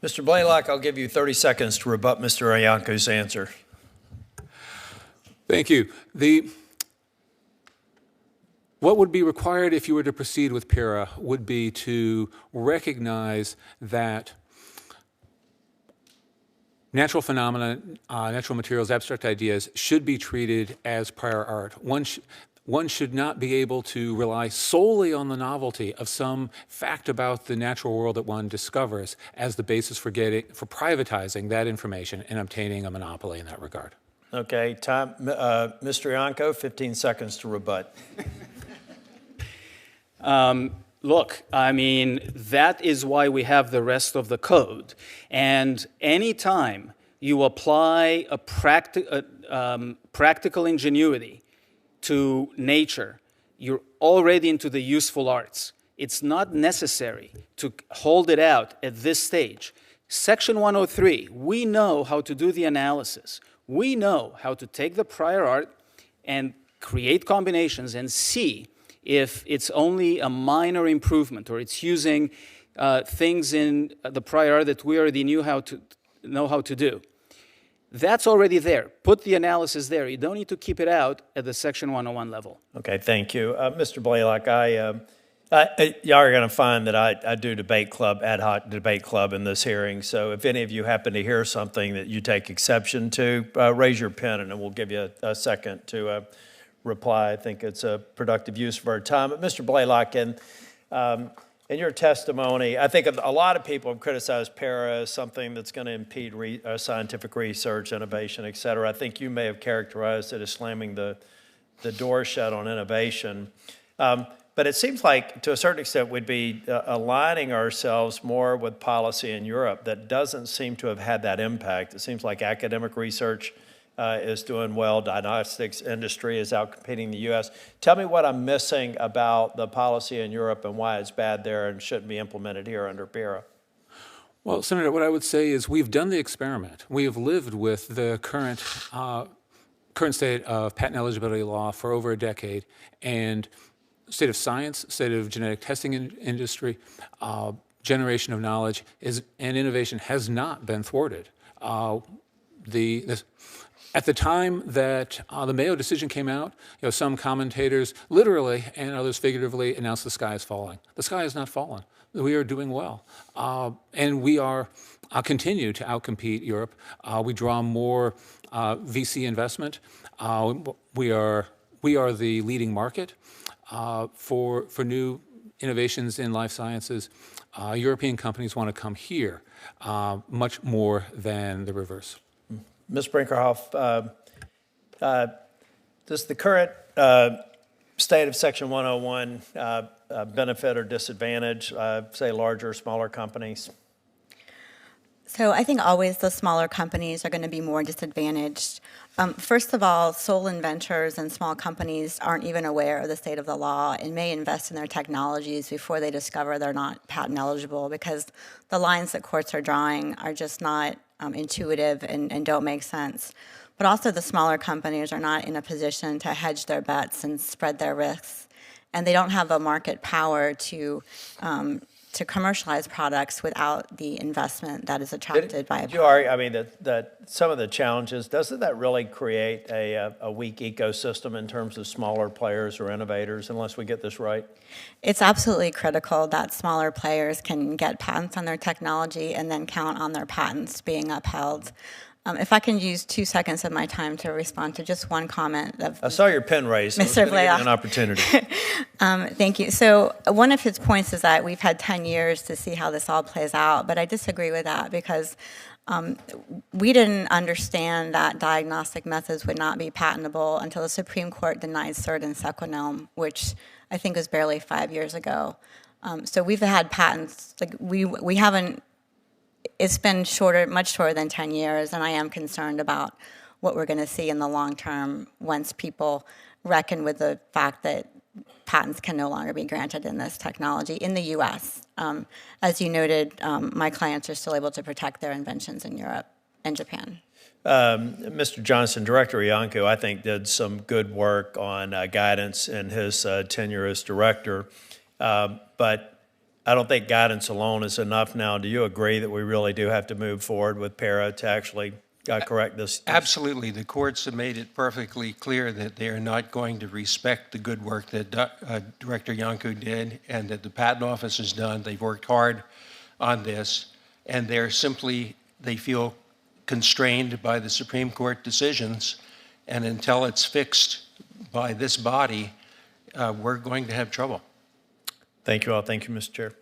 Mr. Blaylock, I'll give you 30 seconds to rebut Mr. Iancu's answer. Thank you. What would be required if you were to proceed with PIRA would be to recognize that natural phenomena, natural materials, abstract ideas should be treated as prior art. One should not be able to rely solely on the novelty of some fact about the natural world that one discovers as the basis for privatizing that information and obtaining a monopoly in that regard. Okay, time. Mr. Iancu, 15 seconds to rebut. Look, I mean, that is why we have the rest of the code. And anytime you apply a practical ingenuity to nature, you're already into the useful arts. It's not necessary to hold it out at this stage. Section 103, we know how to do the analysis. We know how to take the prior art and create combinations and see if it's only a minor improvement or it's using things in the prior art that we already know how to do. That's already there. Put the analysis there. You don't need to keep it out at the Section 101 level. Okay, thank you. Mr. Blaylock, y'all are going to find that I do debate club, ad hoc debate club in this hearing. So if any of you happen to hear something that you take exception to, raise your pen and we'll give you a second to reply. I think it's a productive use of our time. But Mr. Blaylock, in your testimony, I think a lot of people have criticized PARA as something that's going to impede scientific research, innovation, et cetera. I think you may have characterized it as slamming the door shut on innovation. But it seems like, to a certain extent, we'd be aligning ourselves more with policy in Europe that doesn't seem to have had that impact. It seems like academic research is doing well. Diagnostics industry is outcompeting the U.S. Tell me what I'm missing about the policy in Europe and why it's bad there and shouldn't be implemented here under PIRA. Well, Senator, what I would say is we've done the experiment. We have lived with the current state of patent eligibility law for over a decade, and state of science, state of genetic testing industry, generation of knowledge and innovation has not been thwarted. At the time that the Mayo decision came out, some commentators literally and others figuratively announced the sky is falling. The sky has not fallen. We are doing well. And we are continue to outcompete Europe. We draw more VC investment. We are the leading market for new innovations in life sciences. European companies want to come here much more than the reverse. Ms. Brinkerhoff, does the current state of Section 101 benefit or disadvantage, say, larger or smaller companies? So I think always the smaller companies are going to be more disadvantaged. First of all, sole inventors and small companies aren't even aware of the state of the law and may invest in their technologies before they discover they're not patent eligible because the lines that courts are drawing are just not intuitive and don't make sense. But also the smaller companies are not in a position to hedge their bets and spread their risks. And they don't have a market power to commercialize products without the investment that is attracted by. Did you argue, I mean, that some of the challenges, doesn't that really create a weak ecosystem in terms of smaller players or innovators, unless we get this right? It's absolutely critical that smaller players can get patents on their technology and then count on their patents being upheld. If I can use 2 seconds of my time to respond to just one comment of I saw your pen raised. Mr. Blaylock. An opportunity. Thank you. So one of his points is that we've had 10 years to see how this all plays out, but I disagree with that because we didn't understand that diagnostic methods would not be patentable until the Supreme Court denied cert in Sequinome, which I think was barely 5 years ago. So we've had patents, like we haven't. It's been much shorter than 10 years, and I am concerned about what we're going to see in the long term once people reckon with the fact that patents can no longer be granted in this technology in the U.S. As you noted, my clients are still able to protect their inventions in Europe and Japan. Mr. Johnson, Director Iancu, I think, did some good work on guidance in his tenure as director, but I don't think guidance alone is enough now. Do you agree that we really do have to move forward with para to actually correct this? Absolutely. The courts have made it perfectly clear that they are not going to respect the good work that Director Iancu did and that the Patent Office has done. They've worked hard on this, and they feel constrained by the Supreme Court decisions, and until it's fixed by this body, we're going to have trouble. Thank you all. Thank you, Mr. Chair.